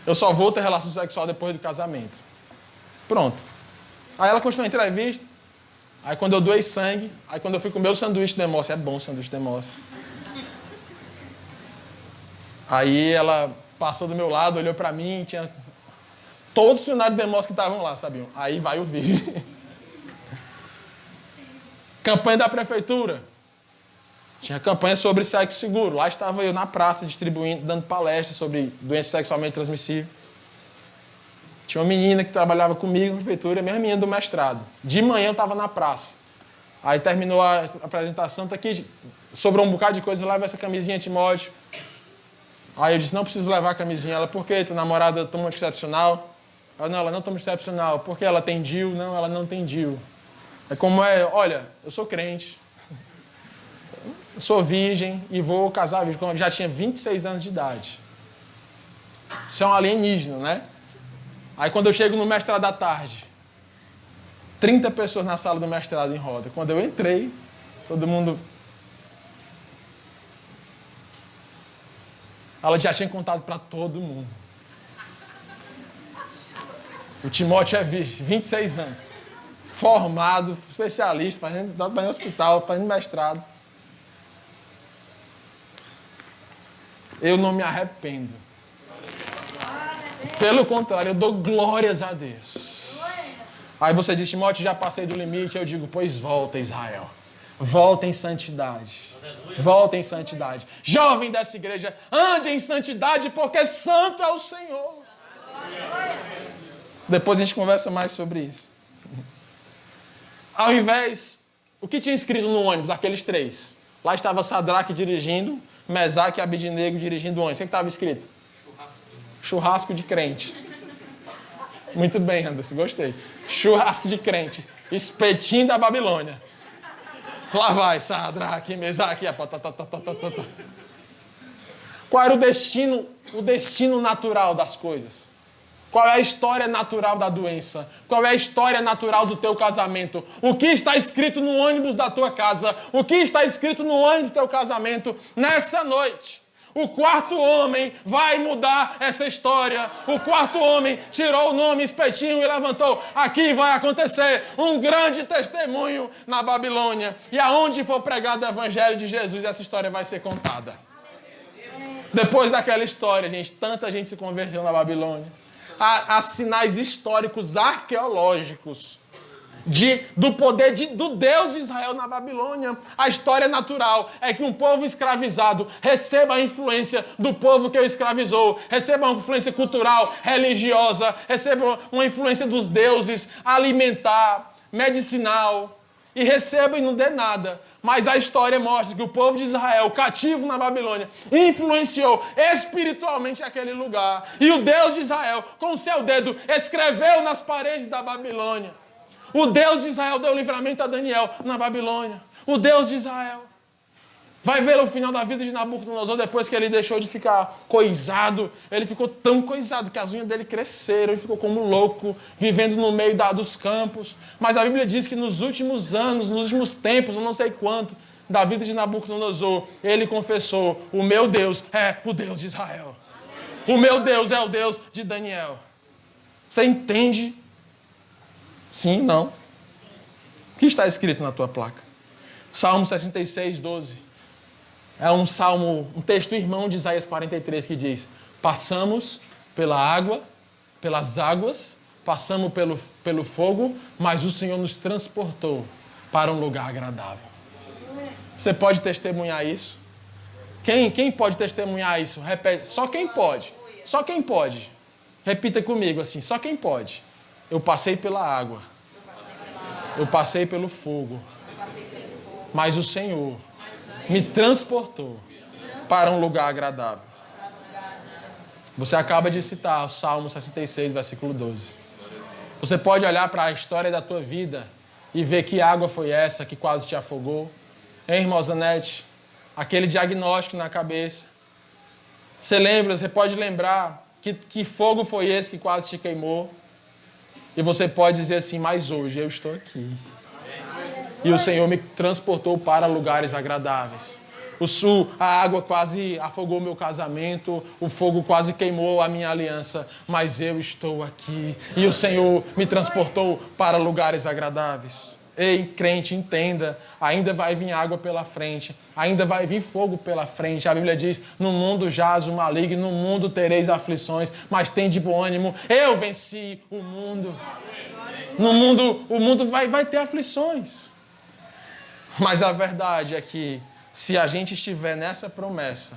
Eu só vou ter relação sexual depois do casamento. Pronto. Aí ela continuou a entrevista. Aí quando eu doei sangue, aí quando eu fui comer o sanduíche do Hemócio, é bom o sanduíche do Hemócio. Aí ela passou do meu lado, olhou pra mim, tinha todos os funcionários do Hemócio que estavam lá, sabiam? Aí vai o vídeo. Campanha da prefeitura. Tinha campanha sobre sexo seguro. Lá estava eu na praça distribuindo, dando palestras sobre doença sexualmente transmissível. Tinha uma menina que trabalhava comigo na prefeitura, a mesma menina do mestrado. De manhã eu estava na praça. Aí terminou a apresentação, tá aqui, sobrou um bocado de coisa, leva essa camisinha, Timóteo. Aí eu disse, não preciso levar a camisinha. Ela, por quê? Tua namorada toma anticoncepcional? Ela não toma anticoncepcional. Por que ela tem DIU? Não, ela não tem DIU. É como olha, eu sou crente. Eu sou virgem e vou casar virgem quando eu já tinha 26 anos de idade. Isso é um alienígena, né? Aí quando eu chego no mestrado à tarde, 30 pessoas na sala do mestrado em roda. Quando eu entrei, todo mundo... Ela já tinha contado para todo mundo. O Timóteo é virgem, 26 anos. Formado, especialista, fazendo no hospital, fazendo mestrado. Eu não me arrependo. Pelo contrário, eu dou glórias a Deus. Aí você diz, Timóteo, já passei do limite. Eu digo, pois volta, Israel. Volta em santidade. Volta em santidade. Jovem dessa igreja, ande em santidade, porque santo é o Senhor. Depois a gente conversa mais sobre isso. Ao invés, o que tinha escrito no ônibus, aqueles 3? Lá estava Sadraque dirigindo, Mesaque e Abednego dirigindo o ônibus. O que estava escrito? Churrasco de crente. Muito bem, Anderson, gostei. Churrasco de crente. Espetinho da Babilônia. Lá vai, Sadraque, Mesaque. Qual era o destino natural das coisas? Qual é a história natural da doença? Qual é a história natural do teu casamento? O que está escrito no ônibus da tua casa? O que está escrito no ônibus do teu casamento nessa noite? O 4º homem vai mudar essa história. O 4º homem tirou o nome Espetinho e levantou. Aqui vai acontecer um grande testemunho na Babilônia. E aonde for pregado o evangelho de Jesus, essa história vai ser contada. Depois daquela história, gente, tanta gente se converteu na Babilônia. Há sinais históricos, arqueológicos, do poder do Deus de Israel na Babilônia. A história natural é que um povo escravizado receba a influência do povo que o escravizou, receba uma influência cultural, religiosa, receba uma influência dos deuses, alimentar, medicinal, e receba e não dê nada. Mas a história mostra que o povo de Israel, cativo na Babilônia, influenciou espiritualmente aquele lugar. E o Deus de Israel, com o seu dedo, escreveu nas paredes da Babilônia. O Deus de Israel deu livramento a Daniel na Babilônia. O Deus de Israel. Vai ver o final da vida de Nabucodonosor, depois que ele deixou de ficar coisado. Ele ficou tão coisado que as unhas dele cresceram. Ele ficou como louco, vivendo no meio dos campos. Mas a Bíblia diz que nos últimos anos, nos últimos tempos, eu não sei quanto, da vida de Nabucodonosor, ele confessou: o meu Deus é o Deus de Israel. O meu Deus é o Deus de Daniel. Você entende? Sim, não? O que está escrito na tua placa? Salmo 66, 12. É um salmo, um texto irmão de Isaías 43 que diz: passamos pela água, pelas águas, passamos pelo fogo, mas o Senhor nos transportou para um lugar agradável. Você pode testemunhar isso? Quem pode testemunhar isso? Repete. Só quem pode. Só quem pode. Repita comigo assim: só quem pode. Eu passei pela água. Eu passei pelo fogo. Mas o Senhor me transportou para um lugar agradável. Você acaba de citar o Salmo 66, versículo 12. Você pode olhar para a história da tua vida e ver que água foi essa que quase te afogou. Hein, irmã Zanete? Aquele diagnóstico na cabeça. Você pode lembrar que fogo foi esse que quase te queimou. E você pode dizer assim: mas hoje eu estou aqui. E o Senhor me transportou para lugares agradáveis. A água quase afogou meu casamento, o fogo quase queimou a minha aliança, mas eu estou aqui. E o Senhor me transportou para lugares agradáveis. Ei, crente, entenda, ainda vai vir água pela frente, ainda vai vir fogo pela frente. A Bíblia diz: no mundo jaz o maligno, no mundo tereis aflições, mas tem de bom ânimo, eu venci o mundo. No mundo, o mundo vai ter aflições. Mas a verdade é que, se a gente estiver nessa promessa,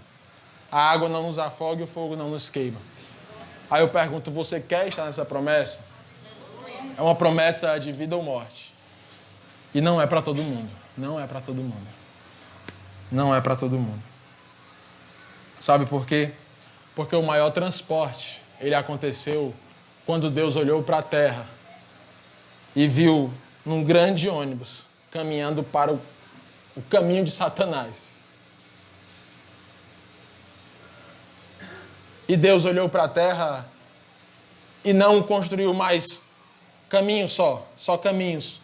a água não nos afoga e o fogo não nos queima. Aí eu pergunto: você quer estar nessa promessa? É uma promessa de vida ou morte. E não é para todo mundo. Não é para todo mundo. Não é para todo mundo. Sabe por quê? Porque o maior transporte, ele aconteceu quando Deus olhou para a terra e viu num grande ônibus caminhando para o caminho de Satanás. E Deus olhou para a terra e não construiu mais caminhos só caminhos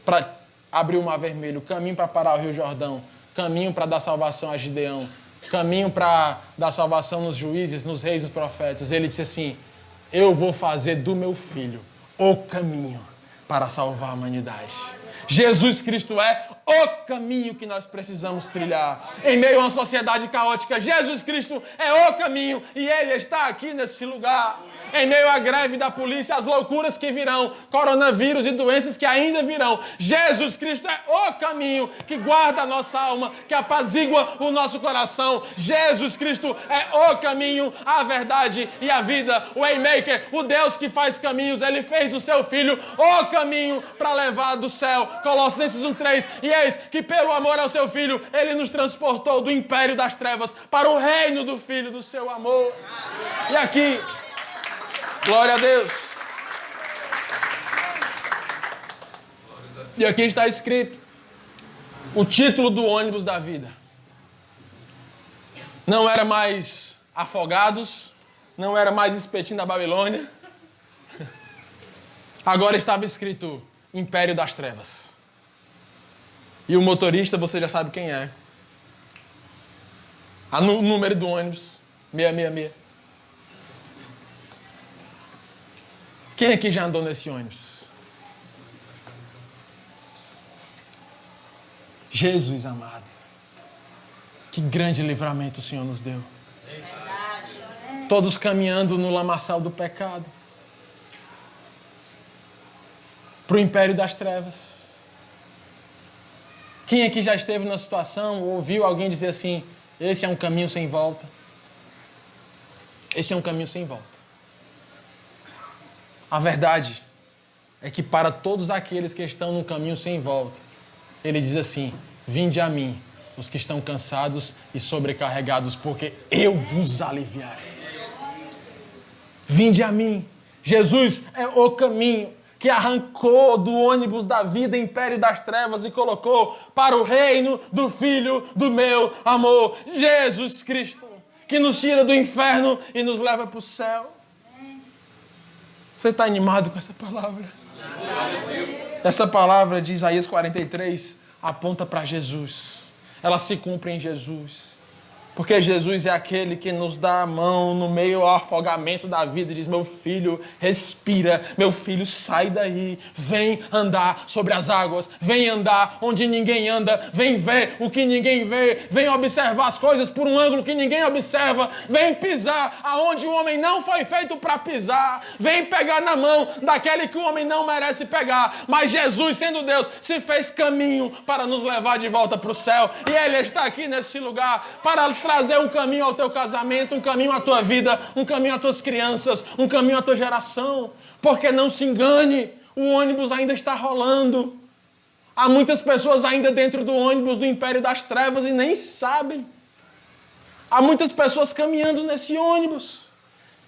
para abrir o Mar Vermelho, caminho para parar o Rio Jordão, caminho para dar salvação a Gideão, caminho para dar salvação nos juízes, nos reis, nos profetas. Ele disse assim: eu vou fazer do meu filho o caminho para salvar a humanidade. Jesus Cristo é o caminho que nós precisamos trilhar. Em meio a uma sociedade caótica, Jesus Cristo é o caminho e Ele está aqui nesse lugar. Em meio à greve da polícia, as loucuras que virão, coronavírus e doenças que ainda virão, Jesus Cristo é o caminho que guarda a nossa alma, que apazigua o nosso coração. Jesus Cristo é o caminho, a verdade e a vida. O Waymaker, o Deus que faz caminhos, Ele fez do seu Filho o caminho para levar do céu. Colossenses 1:3. E eis que pelo amor ao seu Filho, Ele nos transportou do império das trevas para o reino do Filho do seu amor. E aqui, glória a Deus. E aqui está escrito o título do ônibus da vida. Não era mais Afogados, não era mais Espetinho da Babilônia. Agora estava escrito Império das Trevas. E o motorista, você já sabe quem é. O número do ônibus, 666. Quem aqui já andou nesse ônibus? Jesus amado. Que grande livramento o Senhor nos deu. Todos caminhando no lamaçal do pecado. Para o império das trevas. Quem aqui já esteve numa situação ou ouviu alguém dizer assim: esse é um caminho sem volta? Esse é um caminho sem volta. A verdade é que para todos aqueles que estão no caminho sem volta, ele diz assim: Vinde a mim, os que estão cansados e sobrecarregados, porque eu vos aliviarei. Vinde a mim. Jesus é o caminho que arrancou do ônibus da vida, império das trevas, e colocou para o reino do Filho do meu amor, Jesus Cristo, que nos tira do inferno e nos leva para o céu. Você está animado com essa palavra? Essa palavra de Isaías 43 aponta para Jesus. Ela se cumpre em Jesus. Porque Jesus é aquele que nos dá a mão no meio ao afogamento da vida e diz: meu filho, respira, meu filho, sai daí, vem andar sobre as águas, vem andar onde ninguém anda, vem ver o que ninguém vê, vem observar as coisas por um ângulo que ninguém observa, vem pisar aonde o homem não foi feito para pisar, vem pegar na mão daquele que o homem não merece pegar. Mas Jesus, sendo Deus, se fez caminho para nos levar de volta para o céu, e Ele está aqui nesse lugar para trazer um caminho ao teu casamento, um caminho à tua vida, um caminho às tuas crianças, um caminho à tua geração. Porque não se engane, o ônibus ainda está rolando. Há muitas pessoas ainda dentro do ônibus do império das trevas e nem sabem. Há muitas pessoas caminhando nesse ônibus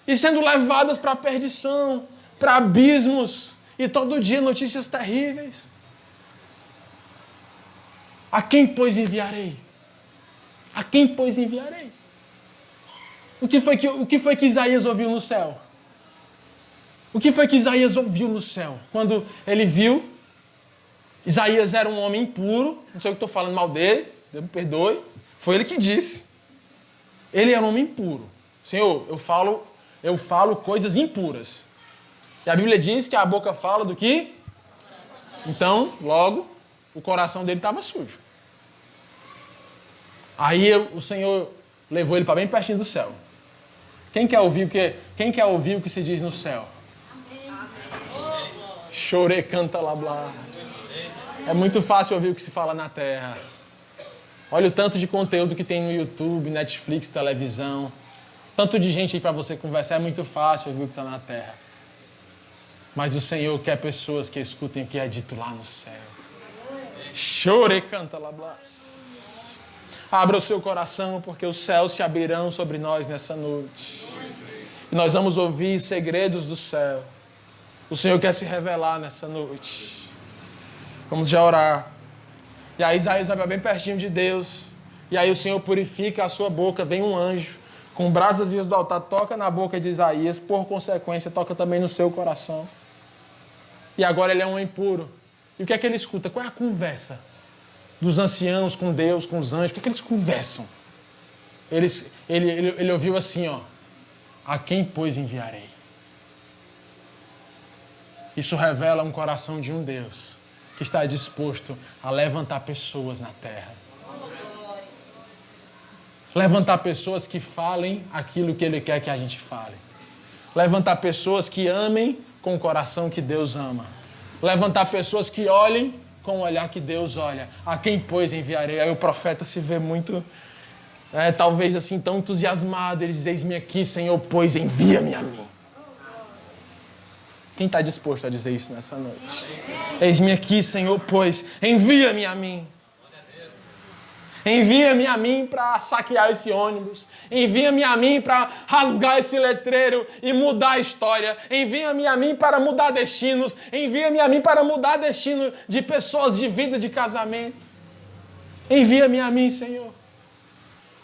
e sendo levadas para a perdição, para abismos, e todo dia notícias terríveis. A quem, pois, enviarei? A quem, pois, enviarei? O que foi que Isaías ouviu no céu? O que foi que Isaías ouviu no céu? Quando ele viu, Isaías era um homem impuro, não sei o que estou falando mal dele, Deus me perdoe, foi ele que disse. Ele era um homem impuro. Senhor, eu falo coisas impuras. E a Bíblia diz que a boca fala do que? Então, logo, o coração dele estava sujo. Aí o Senhor levou ele para bem pertinho do céu. Quem quer ouvir o que se diz no céu? Chore, canta, lablas. É muito fácil ouvir o que se fala na terra. Olha o tanto de conteúdo que tem no YouTube, Netflix, televisão. Tanto de gente aí para você conversar. É muito fácil ouvir o que está na terra. Mas o Senhor quer pessoas que escutem o que é dito lá no céu. Chore, canta, lablas. Abra o seu coração, porque os céus se abrirão sobre nós nessa noite. E nós vamos ouvir segredos do céu. O Senhor quer se revelar nessa noite. Vamos já orar. E aí Isaías vai bem pertinho de Deus. E aí o Senhor purifica a sua boca. Vem um anjo com brasas vivas do altar, toca na boca de Isaías. Por consequência, toca também no seu coração. E agora ele é um impuro. E o que é que ele escuta? Qual é a conversa dos anciãos com Deus, com os anjos? O que é que eles conversam? Ele ouviu assim, ó: a quem, pois, enviarei? Isso revela um coração de um Deus que está disposto a levantar pessoas na terra. Levantar pessoas que falem aquilo que Ele quer que a gente fale. Levantar pessoas que amem com o coração que Deus ama. Levantar pessoas que olhem com o olhar que Deus olha. A quem, pois, enviarei? Aí o profeta se vê muito, talvez assim, tão entusiasmado. Ele diz: eis-me aqui, Senhor, pois, envia-me a mim. Quem está disposto a dizer isso nessa noite? Eis-me aqui, Senhor, pois, envia-me a mim. Envia-me a mim para saquear esse ônibus. Envia-me a mim para rasgar esse letreiro e mudar a história. Envia-me a mim para mudar destinos. Envia-me a mim para mudar destino de pessoas, de vida, de casamento. Envia-me a mim, Senhor.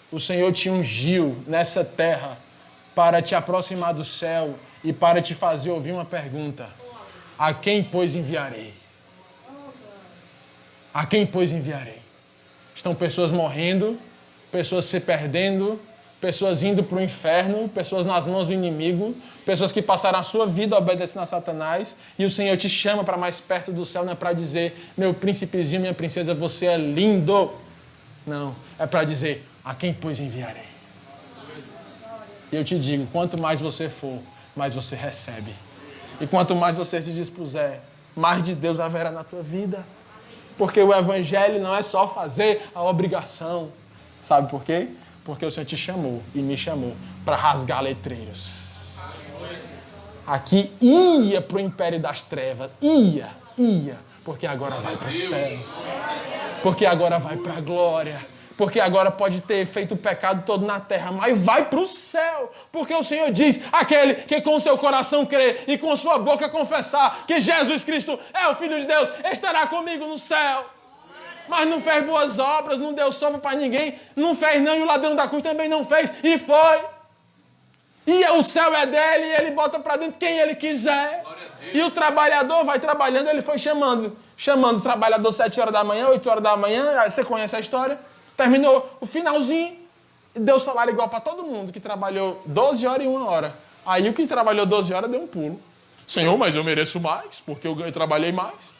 O Senhor te ungiu nessa terra para te aproximar do céu e para te fazer ouvir uma pergunta: a quem, pois, enviarei? A quem, pois, enviarei? Estão pessoas morrendo, pessoas se perdendo, pessoas indo para o inferno, pessoas nas mãos do inimigo, pessoas que passaram a sua vida obedecendo a Satanás, e o Senhor te chama para mais perto do céu, não é para dizer: meu príncipezinho, minha princesa, você é lindo. Não, é para dizer: a quem, pois, enviarei? E eu te digo, quanto mais você for, mais você recebe. E quanto mais você se dispuser, mais de Deus haverá na tua vida. Porque o Evangelho não é só fazer a obrigação. Sabe por quê? Porque o Senhor te chamou e me chamou para rasgar letreiros. Aqui ia para o império das trevas. Ia. Porque agora vai para o céu. Porque agora vai para a glória. Porque agora pode ter feito o pecado todo na terra, mas vai para o céu. Porque o Senhor diz, aquele que com o seu coração crê e com a sua boca confessar que Jesus Cristo é o Filho de Deus, estará comigo no céu. Mas não fez boas obras, não deu sopa para ninguém, não fez não, e o ladrão da cruz também não fez, e foi. E o céu é dele, e ele bota para dentro quem ele quiser. E o trabalhador vai trabalhando, ele foi chamando o trabalhador 7 horas da manhã, 8 horas da manhã, aí você conhece a história. Terminou o finalzinho e deu salário igual para todo mundo que trabalhou 12 horas e 1 hora. Aí o que trabalhou 12 horas deu um pulo. Senhor, mas eu mereço mais, porque eu trabalhei mais.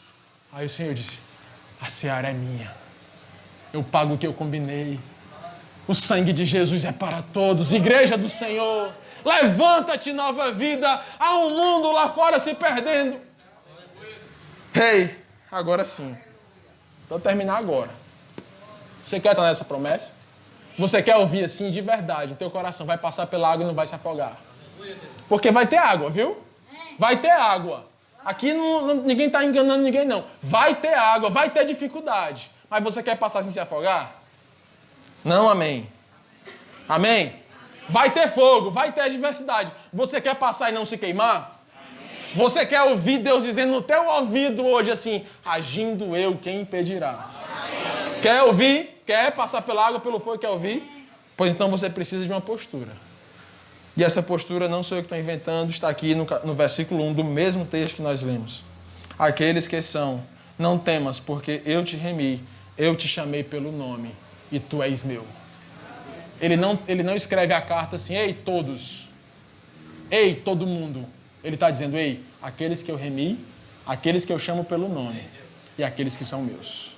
Aí o Senhor disse, a seara é minha. Eu pago o que eu combinei. O sangue de Jesus é para todos. Igreja do Senhor, levanta-te, nova vida. Há um mundo lá fora se perdendo. Ei, agora sim. Vou terminar agora. Você quer estar nessa promessa? Você quer ouvir assim de verdade? O teu coração vai passar pela água e não vai se afogar. Porque vai ter água, viu? Vai ter água. Aqui ninguém está enganando ninguém, não. Vai ter água, vai ter dificuldade. Mas você quer passar sem se afogar? Não, amém. Amém? Vai ter fogo, vai ter adversidade. Você quer passar e não se queimar? Você quer ouvir Deus dizendo no teu ouvido hoje assim, agindo eu, quem impedirá? Quer ouvir? Quer passar pela água, pelo fogo, quer ouvir? Pois então você precisa de uma postura. E essa postura não sou eu que estou inventando, está aqui no versículo 1 do mesmo texto que nós lemos. Aqueles que são, não temas, porque eu te remi, eu te chamei pelo nome, e tu és meu. Ele não escreve a carta assim, ei, todos. Ei, todo mundo. Ele está dizendo, ei, aqueles que eu remi, aqueles que eu chamo pelo nome, e aqueles que são meus.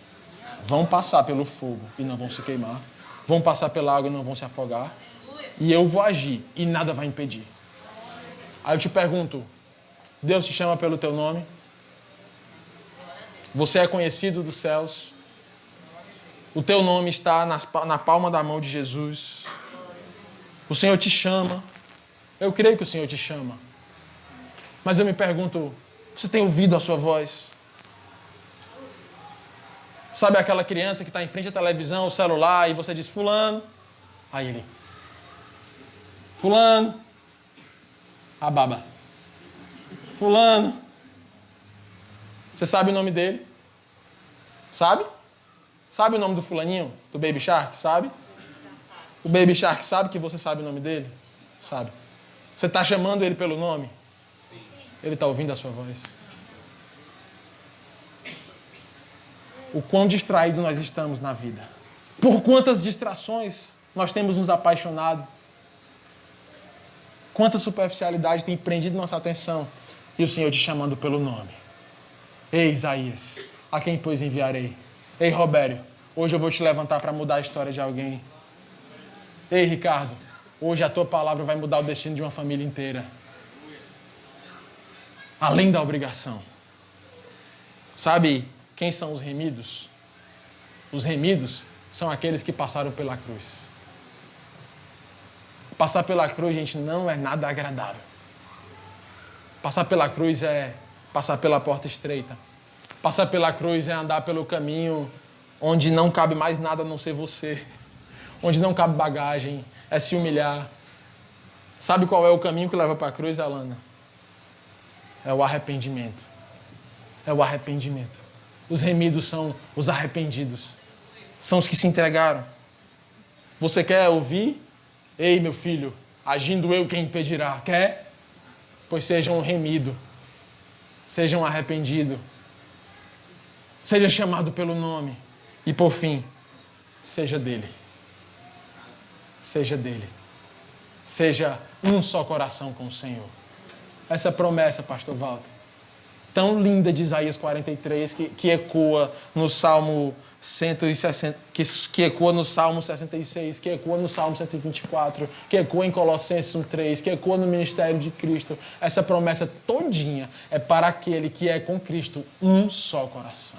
Vão passar pelo fogo e não vão se queimar. Vão passar pela água e não vão se afogar. E eu vou agir e nada vai impedir. Aí eu te pergunto, Deus te chama pelo teu nome? Você é conhecido dos céus? O teu nome está na palma da mão de Jesus. O Senhor te chama. Eu creio que o Senhor te chama. Mas eu me pergunto, você tem ouvido a sua voz? Sabe aquela criança que está em frente à televisão, o celular, e você diz, fulano. Aí ele, fulano. A baba. Fulano. Você sabe o nome dele? Sabe? Sabe o nome do fulaninho? Do Baby Shark? Sabe? O Baby Shark sabe que você sabe o nome dele? Sabe. Você está chamando ele pelo nome? Sim. Ele está ouvindo a sua voz. O quão distraído nós estamos na vida. Por quantas distrações nós temos nos apaixonado. Quanta superficialidade tem prendido nossa atenção. E o Senhor te chamando pelo nome. Ei, Isaías, a quem pois enviarei? Ei, Robério, hoje eu vou te levantar para mudar a história de alguém. Ei, Ricardo, hoje a tua palavra vai mudar o destino de uma família inteira. Além da obrigação. Sabe quem são os remidos? Os remidos são aqueles que passaram pela cruz. Passar pela cruz, gente, não é nada agradável. Passar pela cruz é passar pela porta estreita. Passar pela cruz é andar pelo caminho onde não cabe mais nada a não ser você. Onde não cabe bagagem, é se humilhar. Sabe qual é o caminho que leva para a cruz, Alana? É o arrependimento. É o arrependimento. Os remidos são os arrependidos. São os que se entregaram. Você quer ouvir? Ei, meu filho, agindo eu, quem impedirá? Quer? Pois seja um remido. Seja um arrependido. Seja chamado pelo nome. E por fim, seja dele. Seja dele. Seja um só coração com o Senhor. Essa promessa, pastor Walter, tão linda de Isaías 43, que ecoa no Salmo 160, que ecoa no Salmo 66, que ecoa no Salmo 124, que ecoa em Colossenses 1:3, que ecoa no ministério de Cristo. Essa promessa todinha é para aquele que é com Cristo um só coração.